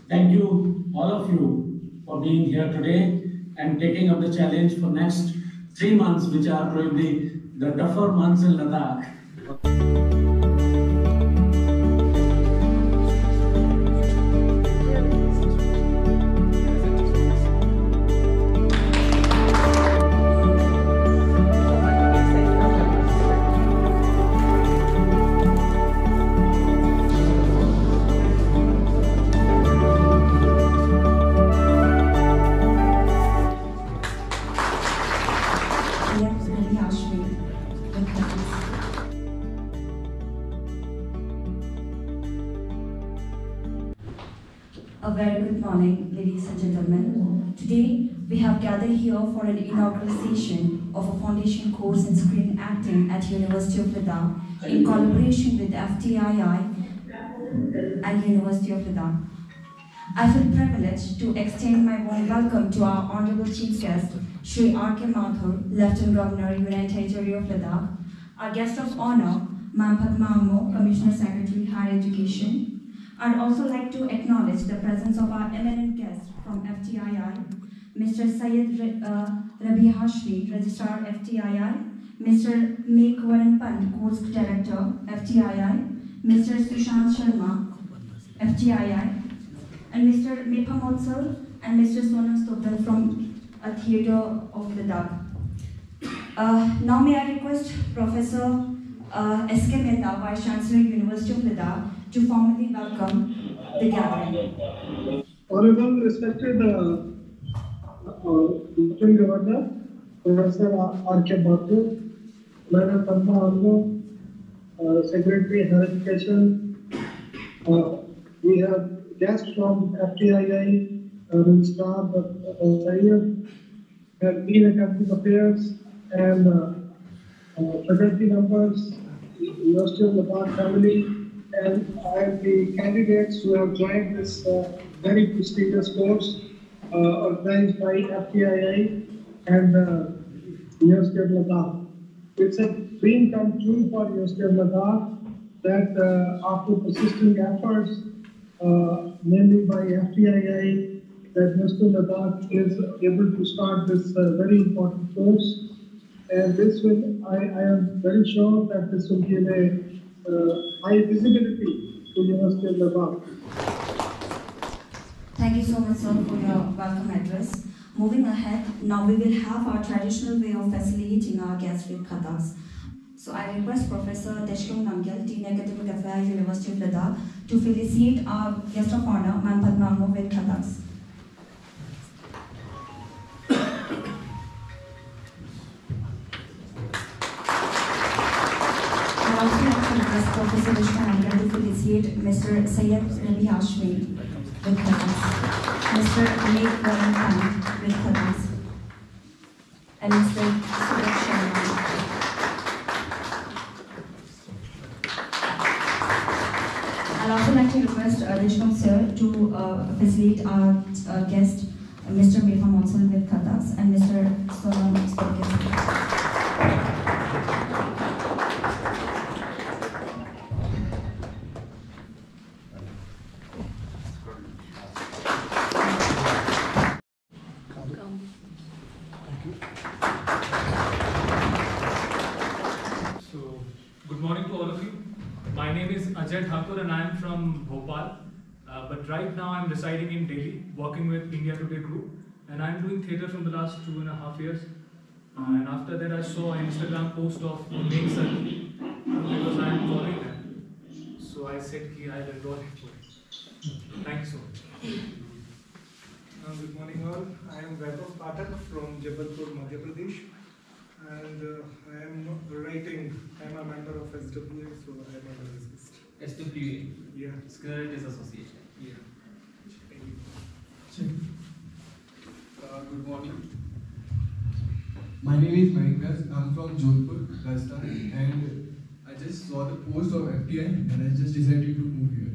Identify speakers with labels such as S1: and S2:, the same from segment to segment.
S1: Thank you, all of you, for being here today and taking up the challenge for next 3 months, which are probably the tougher months in Ladakh.
S2: A very good morning, ladies and gentlemen. Today, we have gathered here for an inaugural session of a foundation course in screen acting at University of Ladakh in collaboration with FTII and University of Ladakh. I feel privileged to extend my warm welcome to our Honorable Chief Guest, Shri R.K. Mathur, Lieutenant Governor, United Territory of Ladakh, our guest of honor, Ma'am Padma, Commissioner Secretary, Higher Education. I'd also like to acknowledge the presence of our eminent guest from FTII, Mr. Syed Rabi Hashmi, Registrar FTII, Mr. Mekwaran Pant, Course Director FTII, Mr. Sushant Sharma, FTII, and Mr. Mepa Motsal and Mr. Sonam Stotal from a theatre of Ladakh. Now may I request Professor S.K. Mehta, Vice Chancellor, University of Ladakh, to formally welcome the gathering.
S3: Honorable respected Lieutenant Governor, Professor R.K. Mathur, Madam Padma, Secretary Higher Education, we have guests from FTII, Registrar, Syed, Dean Academic Affairs, and faculty members, University of Ladakh family, and the candidates who have joined this very prestigious course organized by FTII and University of Ladakh. It's a dream come true for University of Ladakh that after persistent efforts, mainly by FTII, that University of Ladakh is able to start this very important course. And this will, I am very sure that this will give a high visibility to University of Ladakh.
S2: Thank you so much, sir, for your welcome address. Moving ahead, now we will have our traditional way of facilitating our guests with khatas. So I request Professor Deshkam Namgyal, Dean Academic Affairs, University of Ladakh, to felicitate our guest of honor, Ma'am Padma, with khatas. I also like to request Professor Deshkam Namgyal to felicitate Mr. Syed Rabi Hashmi with khatas, Mr. Mekwaran Pant with khatas, and Mr. Suresh Sharma. I'd also like to request Deshkam sir to facilitate our guest, Mr. Mepa Motsal with khatas, and Mr. Sonam Stotal.
S4: Good morning to all of you. My name is Ajay Thakur and I am from Bhopal. But right now I am residing in Delhi, working with India Today Group. And I am doing theatre from the last 2.5 years. And after that I saw an Instagram post of Make Sir because I am following them. So I said I will enroll him for it. Thank you so much.
S5: Good morning all. I am Vaibhav Pathak from Jabalpur, Madhya Pradesh. And I am writing. I am a member of SWA, so I am a lyricist.
S6: SWA?
S5: Yeah.
S6: Screenwriters Association.
S5: Yeah. Thank you.
S6: Good morning.
S7: My name is Mahinkas. I'm from Jodhpur, Rajasthan, and I just saw the post of FTI and I just decided to move here.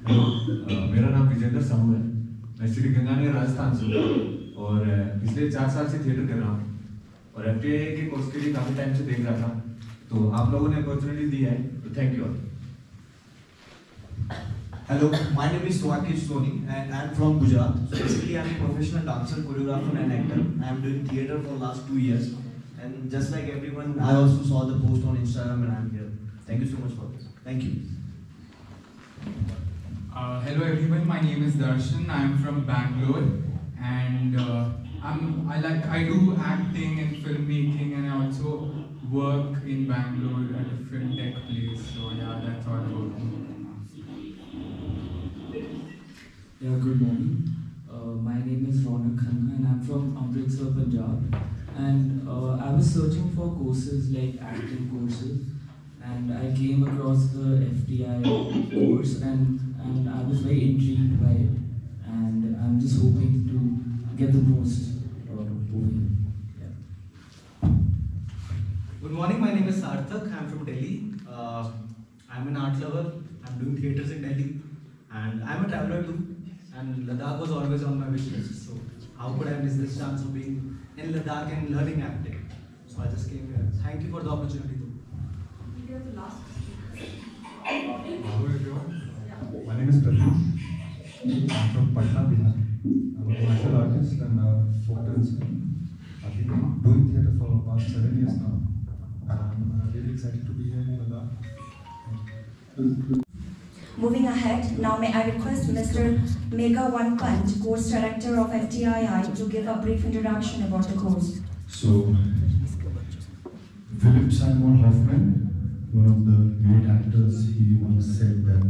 S8: मेरा नाम विजेंद्र साहू है। मैं श्री गंगानगर राजस्थान से हूँ और पिछले 4 साल से थिएटर कर रहा हूँ और FTII के कोर्स के लिए काफी टाइम से देख रहा था, तो आप लोगों ने अपॉर्चुनिटी दी है, तो thank you all.
S9: Hello, my name is Swakish Soni and I am from Gujarat. So basically I am a professional dancer, choreographer and actor. I am doing theatre for last 2 years. And just like everyone, I also saw the post on Instagram and I am here. Thank you so much for this. Thank you.
S10: Hello everyone, my name is Darshan. I am from Bangalore and I do acting and filmmaking and I also work in Bangalore at a film tech place. So yeah, that's all about me.
S11: Yeah, good morning. My name is Ronak Khanna and I'm from Amritsar, Punjab. And I was searching for courses like acting courses, and I came across the FTII course and I was very intrigued by it, and I'm just hoping to get the post over here. Yeah.
S12: Good morning, my name is Sarthak. I'm from Delhi. I'm an art lover. I'm doing theatres in Delhi, and I'm a traveler too. And Ladakh was always on my wish list, so how could I miss this chance of being in Ladakh and learning acting? So I just came here. Thank you for the opportunity too.
S2: You're the last.
S13: Hello everyone. My name is Pradeep. I'm from Patna, Bihar. I'm a martial artist and a folk dancer. I've been doing theatre for the past 7 years now. And I'm really excited to be here in Ladakh.
S2: Moving ahead, now may I request Mr. Mega One Punch, Course Director of FTII, to give a brief introduction about the course.
S13: So, Philip Seymour Hoffman, one of the great actors, he once said that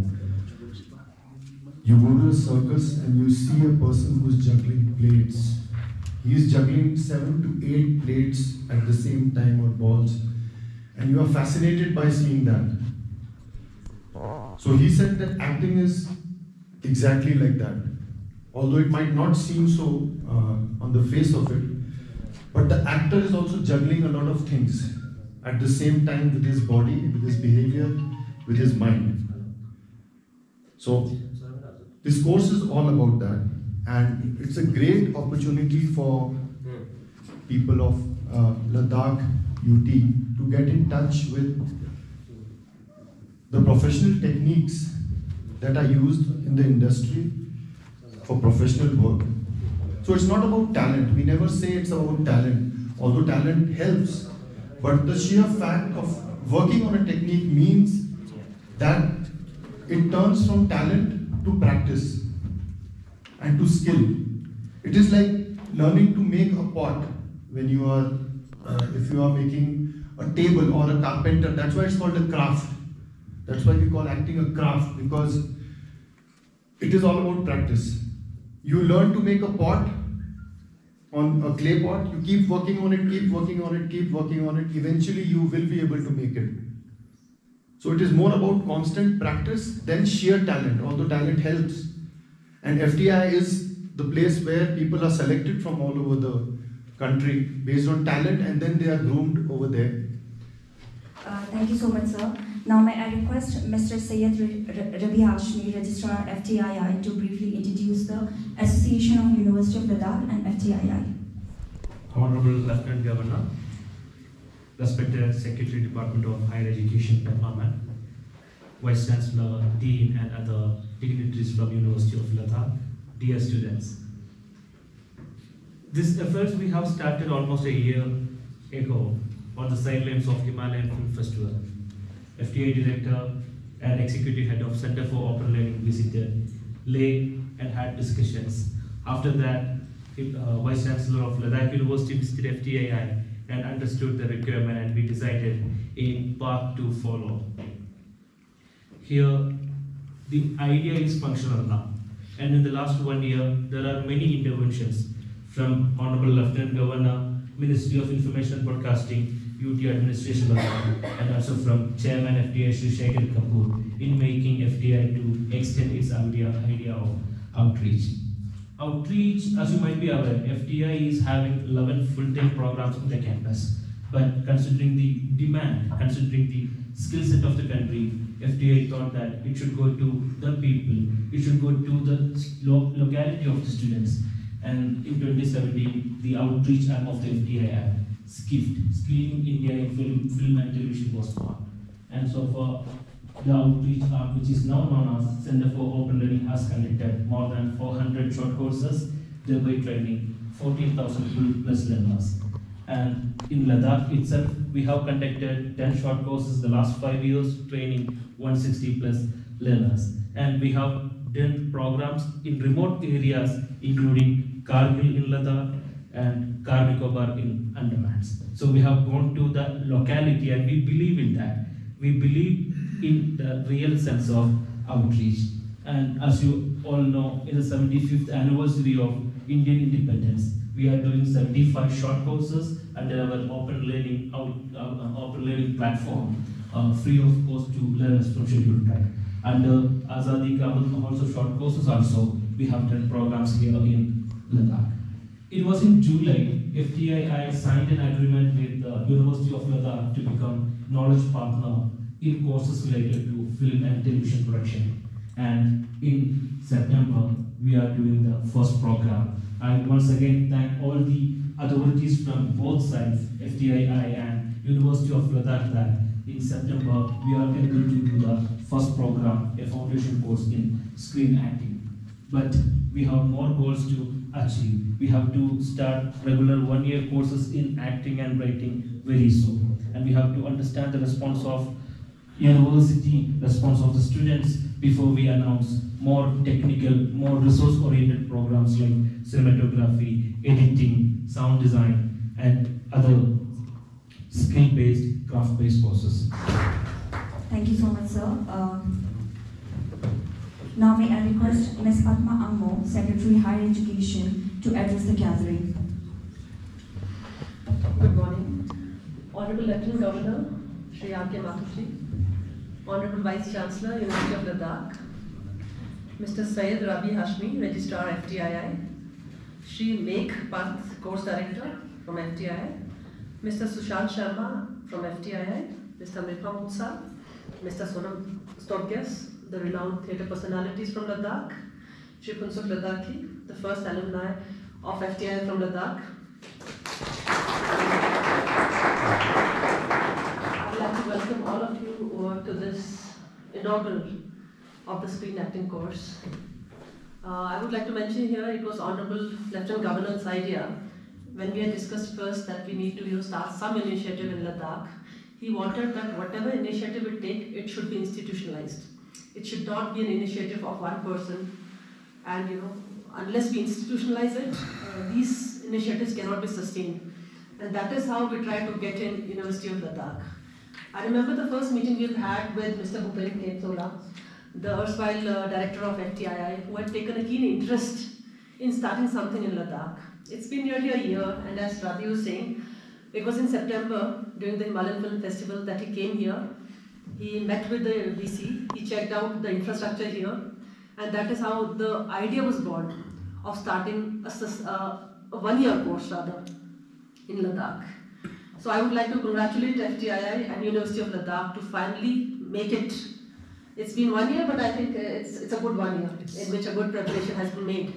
S13: you go to a circus and you see a person who's juggling plates. He is juggling 7 to 8 plates at the same time, or balls, and you are fascinated by seeing that. So he said that acting is exactly like that. Although it might not seem so on the face of it, but the actor is also juggling a lot of things at the same time with his body, with his behavior, with his mind. So this course is all about that, and it's a great opportunity for people of Ladakh, UT to get in touch with the professional techniques that are used in the industry for professional work. So it's not about talent. We never say it's about talent, although talent helps. But the sheer fact of working on a technique means that it turns from talent to practice and to skill. It is like learning to make a pot when you are, if you are making a table or a carpenter. That's why it's called a craft. That's why we call acting a craft, because it is all about practice. You learn to make a pot on a clay pot, you keep working on it, keep working on it, keep working on it, eventually you will be able to make it. So it is more about constant practice than sheer talent, although talent helps. And FTI is the place where people are selected from all over the country based on talent, and then they are groomed over there.
S2: Thank you so much, sir. Now may I request Mr. Syed Rabi Hashmi, Registrar FTII, to briefly introduce the Association of University of Ladakh and FTII.
S14: Honorable Lieutenant Governor, respected Secretary Department of Higher Education Department, Vice Chancellor, Dean and other dignitaries from University of Ladakh, dear students. This effort we have started almost a year ago on the sidelines of Himalayan Film Festival. FTI Director and Executive Head of Center for Open Learning visited, lay and had discussions. After that, Vice Chancellor of Ladakh University visited FTII and understood the requirement, and we decided a path to follow. Here, the idea is functional now. And in the last 1 year, there are many interventions from Honorable Lieutenant Governor, Ministry of Information and Broadcasting, UT Administration, and also from Chairman FTI Shri Shekhar Kapoor in making FTI to extend its idea of outreach. Outreach, as you might be aware, FTI is having 11 full-time programs on the campus. But considering the demand, considering the skill set of the country, FTI thought that it should go to the people, it should go to the locality of the students. And in 2017, the outreach arm of the FTI, SCIFT, Screening India in Film and Television, was born. And so far, The outreach arm, which is now known as Center for Open Learning, has conducted more than 400 short courses, thereby training 14,000 plus learners. And in Ladakh itself, we have conducted 10 short courses the last 5 years, training 160 plus learners. And we have done programs in remote areas, including Kargil in Ladakh and Car Nicobar in Andamans. So we have gone to the locality, and we believe in that. We believe in the real sense of outreach. And as you all know, in the 75th anniversary of Indian independence, we are doing 75 short courses under our open learning platform, free of cost to learners from scheduled tribe. Under Azadi Ka Amrit Mahotsav short courses also, we have done programs here in Ladakh. It was in July, FTII signed an agreement with the University of Ladakh to become knowledge partner in courses related to film and television production. And in September, we are doing the first program. I once again thank all the authorities from both sides, FTII and University of Ladakh, that in September we are able to do the first program, a foundation course in screen acting. But we have more goals to achieve. We have to start regular one-year courses in acting and writing very soon. And we have to understand the response of university, response of the students before we announce more technical, more resource-oriented programs like cinematography, editing, sound design, and other skill-based, craft-based courses.
S2: Thank you so much, sir. Now may I request Ms. Padma Ammo, Secretary Higher Education, to address the gathering.
S15: Good morning. Honorable Lieutenant Governor, Shri R.K. Mathurji, Honorable Vice Chancellor, University of Ladakh, Mr. Syed Rabi Hashmi, Registrar FTII, Shri Megh Panth, Course Director from FTII, Mr. Sushant Sharma from FTII, Mr. Mirpa Mutsa, Mr. Sonam Stokes, the renowned theatre personalities from Ladakh, Shri Punsuk Ladakhi, the first alumni of FTII from Ladakh. I'd like to welcome all of you to this inaugural of the screen acting course. I would like to mention here, it was Honorable Lieutenant Governor's idea when we had discussed first that we need to start some initiative in Ladakh. He wanted that whatever initiative we take, it should be institutionalized. It should not be an initiative of one person, and unless we institutionalize it, these initiatives cannot be sustained. And that is how we try to get in University of Ladakh. I remember the first meeting we've had with Mr. Bhupen Ketsola, the erstwhile director of FTII, who had taken a keen interest in starting something in Ladakh. It's been nearly a year, and as Ravi was saying, it was in September during the Himalayan Film Festival that he came here. He met with the VC, he checked out the infrastructure here, and that is how the idea was born of starting a one-year course rather in Ladakh. So I would like to congratulate FTII and University of Ladakh to finally make it. It's been 1 year, but I think it's a good 1 year in which a good preparation has been made.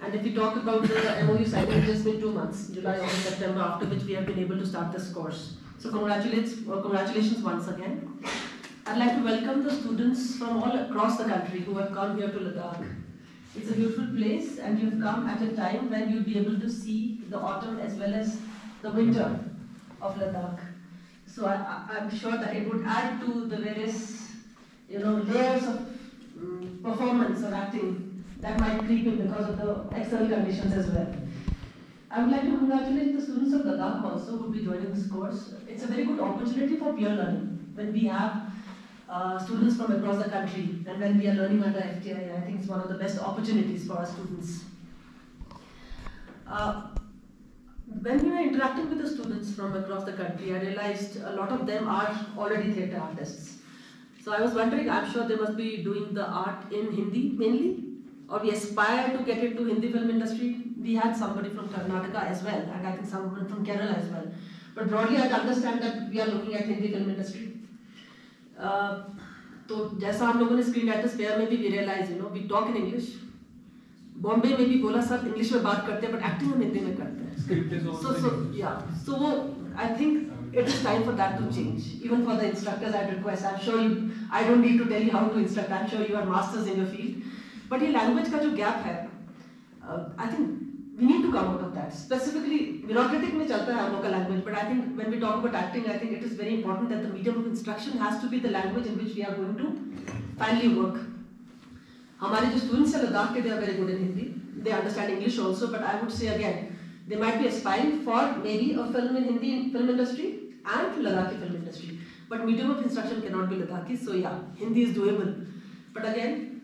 S15: And if we talk about the MOU signing, it has been 2 months, July, August, September, after which we have been able to start this course. So congratulations once again. I'd like to welcome the students from all across the country who have come here to Ladakh. It's a beautiful place, and you've come at a time when you'll be able to see the autumn as well as the winter of Ladakh. So I'm sure that it would add to the various layers of performance or acting that might creep in because of the external conditions as well. I would like to congratulate the students of Ladakh also who will be joining this course. It's a very good opportunity for peer learning when we have students from across the country, and when we are learning under FTII, I think it's one of the best opportunities for our students. When we were interacting with the students from across the country, I realized a lot of them are already theatre artists. So I was wondering, I'm sure they must be doing the art in Hindi mainly, or we aspire to get into Hindi film industry. We had somebody from Karnataka as well, and I think someone from Kerala as well. But broadly, I understand that we are looking at Hindi film industry. तो जैसा हम लोगों ने screen writers fair में भी realise we talk in English Bombay में भी बोला सब इंग्लिश में बात करते हैं बट एक्टिंग हम हिंदी में करते हैं सो वो I think it is time for that to change. Even for the instructors, I'd request, I'm sure I don't need to tell you how to instruct, I'm sure you are masters in your field. But ये language का जो gap है, I think we need to come out of that. Specifically, bureaucratic में चलता है हम लोग का language, but I think when we talk about acting, I think it is very important that the medium of instruction has to be the language in which we are going to finally work. हमारे जो students हैं Ladakh के, they are very good in Hindi. They understand English also, but I would say again, they might be aspiring for maybe a film in Hindi film industry and Ladakhi film industry. But medium of instruction cannot be Ladakhi, so yeah, Hindi is doable. But again,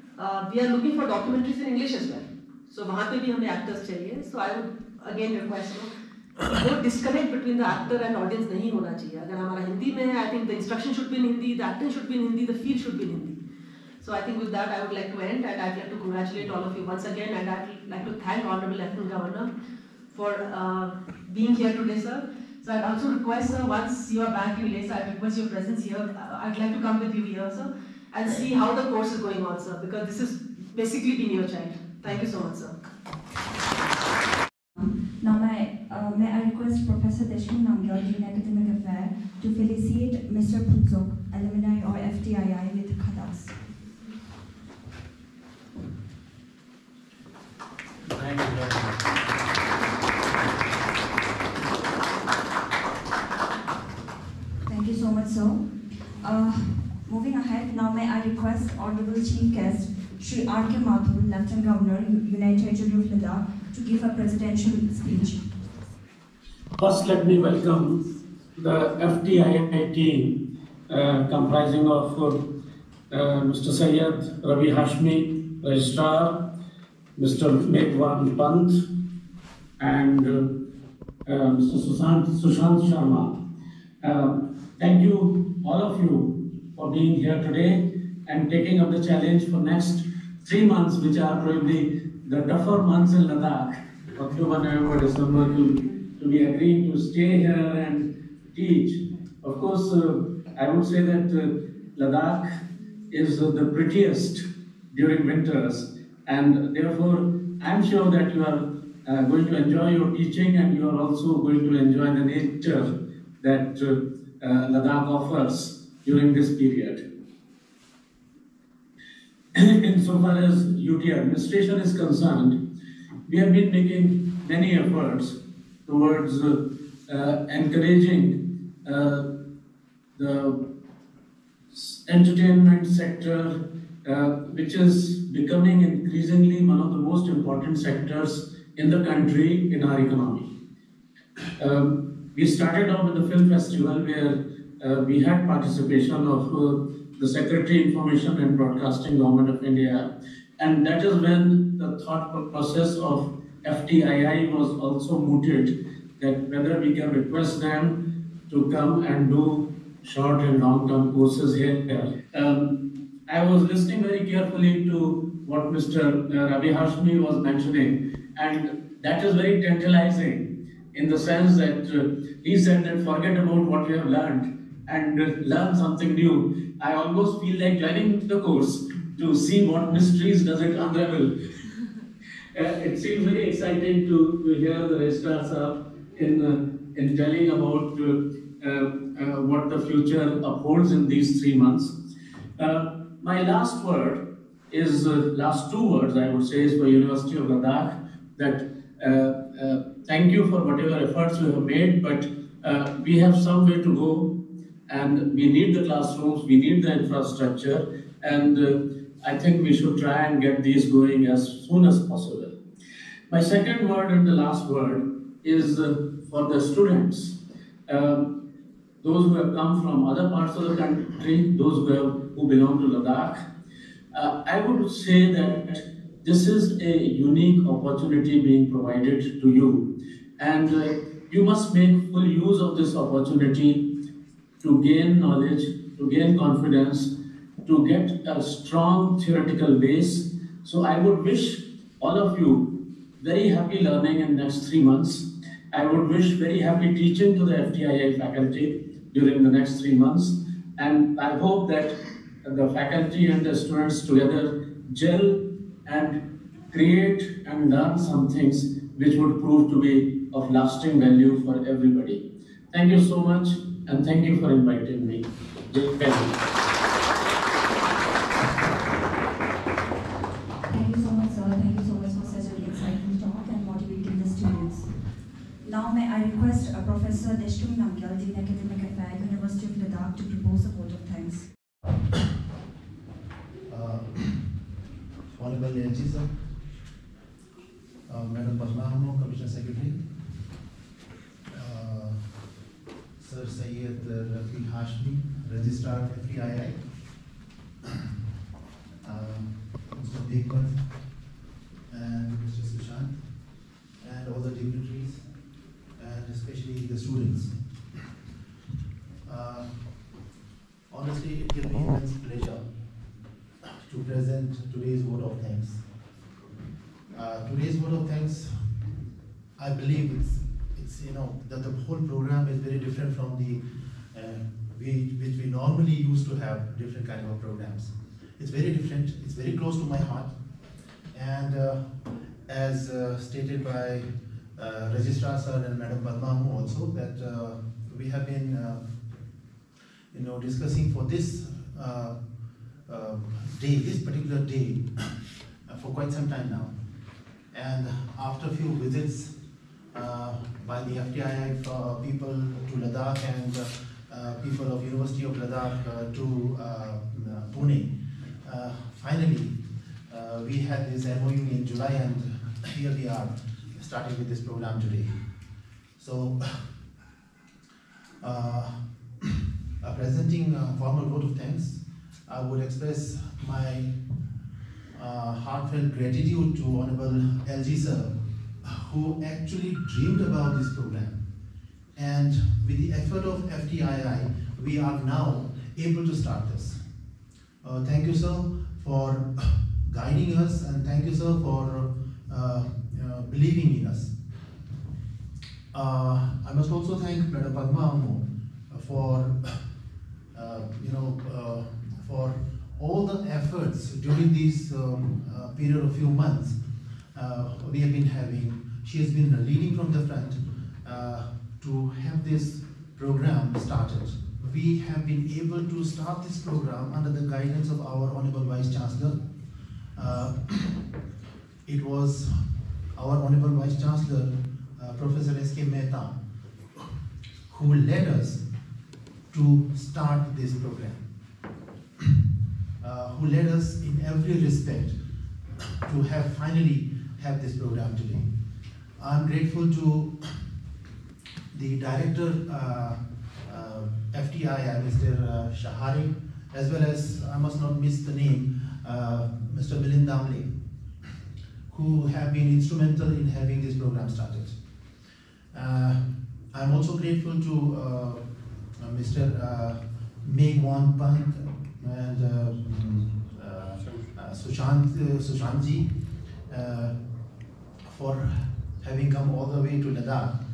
S15: we are looking for documentaries in English as well. So वहाँ पे भी हमें actors चाहिए. So I would again request, no disconnect between the actor and audience नहीं होना चाहिए. अगर हमारा हिंदी में है, I think the instruction should be in Hindi, the acting should be in Hindi, the feel should be in Hindi. So I think with that I would like to end, and I'd like to congratulate all of you once again, and I'd like to thank Honorable Lieutenant Governor for being here today, sir. So I'd also request, sir, once you are back in Leh, I'd request your presence here. I'd like to come with you here, sir, and see how the course is going on, sir, because this is basically being your child. Thank you so much, sir.
S2: Now may I request Professor Deshmukh Namgyal, Dean Academic Affairs, to felicitate Mr. Putzok, alumni or FTII with Khadas.
S1: Thank you very much.
S2: Thank you so much, sir. Moving ahead, now may I request Honorable Chief Guest, Shri R.K. Mathur, Lieutenant Governor, United Territory of Ladakh, to give a presidential speech.
S1: First, let me welcome the FTII team comprising of Mr. Syed Ravi Hashmi, Registrar, Mr. Megwan Pant, and Mr. Sushant Sharma. Thank you, all of you, for being here today and taking up the challenge for next 3 months, which are probably the tougher months in Ladakh, October, November, December, to be agreeing to stay here and teach. Of course, I would say that Ladakh is the prettiest during winters, and therefore I'm sure that you are going to enjoy your teaching, and you are also going to enjoy the nature that Ladakh offers during this period. Insofar as UT administration is concerned, we have been making many efforts towards encouraging the entertainment sector, which is becoming increasingly one of the most important sectors in the country, in our economy. We started off with the film festival, where we had participation of the Secretary Information and Broadcasting, Government of India, and that is when the thought process of FTII was also mooted, that whether we can request them to come and do short and long-term courses here. I was listening very carefully to what Mr. Ravi Hashmi was mentioning, and that is very tantalizing in the sense that he said that forget about what you have learned and learn something new. I almost feel like joining the course to see what mysteries does it unravel. It seems very exciting to hear the registrars in telling about what the future upholds in these 3 months. My last word is, last 2 words I would say, is for University of Ladakh, that thank you for whatever efforts you have made, but we have some way to go, and we need the classrooms, we need the infrastructure, and I think we should try and get these going as soon as possible. My second word and the last word is for the students, those who have come from other parts of the country, those who belong to Ladakh. I would say that this is a unique opportunity being provided to you, and you must make full use of this opportunity to gain knowledge, to gain confidence, to get a strong theoretical base. So I would wish all of you very happy learning in next 3 months. I would wish very happy teaching to the FTII faculty during the next 3 months. And I hope that the faculty and the students together gel and create and learn some things which would prove to be of lasting value for everybody. Thank you so much, and thank you for inviting me. Jai Hind.
S2: Thank you so much, sir. Thank you so much for such an insightful talk and motivating the students. Now may I request Professor Deshmukh Namgyal, Dean Academic Affairs, University of Ladakh, to propose a vote of thanks.
S16: Honorable LG sir, Madam Padma Hamo, Commissioner Secretary, Sir Syed Rafi Hashmi, Registrar FTII, Mr. Dekwan, and Mr. Sushant, and all the dignitaries, and especially the students. Honestly, it gives me immense pleasure to present today's vote of thanks. Today's vote of thanks, I believe it's that the whole program is very different from the which we normally used to have different kind of programs. It's very different. It's very close to my heart, and as stated by Registrar Sir and Madam Padma also, that we have been discussing for this this particular day for quite some time now. And after a few visits by the FTII people to Ladakh and people of University of Ladakh to Pune, finally we had this MOU in July, and here we are starting with this program today. So presenting a formal vote of thanks, I would express my heartfelt gratitude to Honorable LG Sir, who actually dreamed about this program. And with the effort of FTII, we are now able to start this. Thank you, sir, for guiding us, and thank you, sir, for believing in us. I must also thank Madam Padma for for all the efforts during this period of few months we have been having. She has been leading from the front to have this program started. We have been able to start this program under the guidance of our Honorable Vice Chancellor. It was our Honorable Vice Chancellor, Professor S.K. Mehta, who led us to start this program, who led us in every respect to finally have this program today. I'm grateful to the director, FTII, Mr. Shahari, as well as, I must not miss the name, Mr. Milind Damle, who have been instrumental in having this program started. I'm also grateful to Mr. Megwan Pant and Sushantji for having come all the way to Ladakh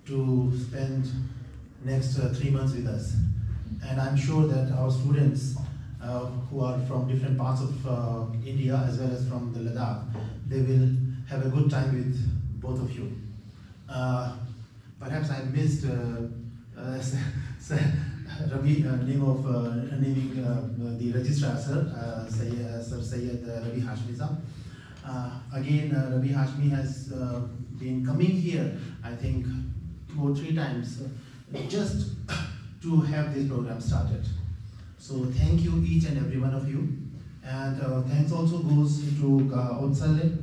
S16: to spend next 3 months with us. And I'm sure that our students who are from different parts of India as well as from the Ladakh, they will have a good time with both of you. Perhaps I missed Ravi, naming the registrar, Sir Syed Ravi Hashmi sir. Again, Ravi Hashmi has been coming here, I think, 2 or 3 times just to have this program started. So thank you, each and every one of you. And thanks also goes to Ka Otsale,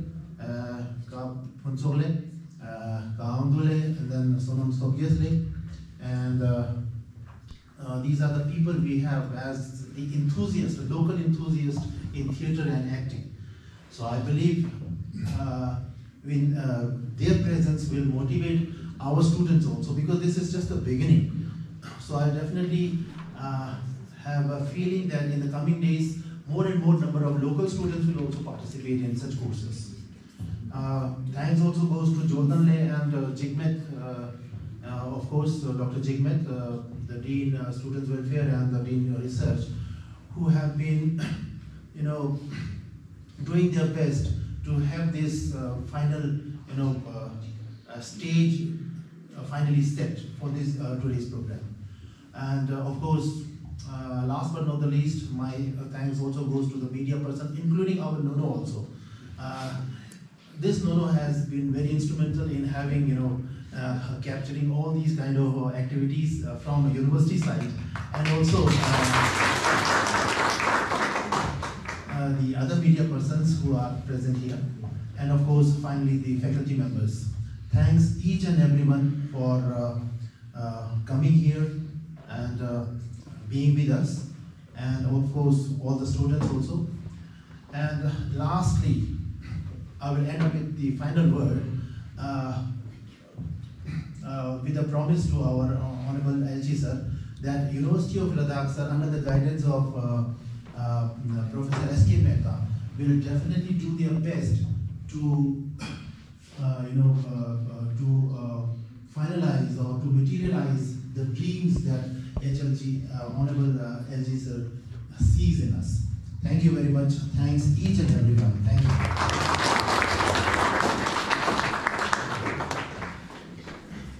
S16: Ka Punsole, Ka Andule, and then Sonam Sobyesle. And these are the people we have as the enthusiasts, the local enthusiasts in theatre and acting. So I believe their presence will motivate our students also, because this is just the beginning. So I definitely have a feeling that in the coming days, more and more number of local students will also participate in such courses. Thanks also goes to Jordanle and Jigmet, of course, Dr. Jigmet, the Dean Students Welfare and the Dean Research, who have been, doing their best to have this final, stage finally set for this today's program. And of course, last but not the least, my thanks also goes to the media person, including our Nono also. This Nono has been very instrumental in having, capturing all these kind of activities from a university side, and also the other media persons who are present here, and of course, finally, the faculty members. Thanks each and everyone for coming here and being with us, and of course, all the students also. And lastly, I will end up with the final word with a promise to our Honorable LG sir that University of Ladakh sir, under the guidance of Professor S.K. Mehta, will definitely do their best to finalize or to materialize the dreams that Honorable LG sir sees in us. Thank you very much. Thanks each and everyone. Thank you.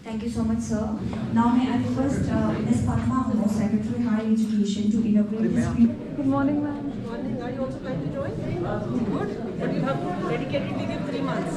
S2: Thank you so much, sir. Now may I request Ms. Padma Ammo, Secretary Higher Education, to inaugurate the screen.
S15: Good morning, ma'am. Good morning. Are you also trying to join? Good. But you have to dedicatedly give 3 months.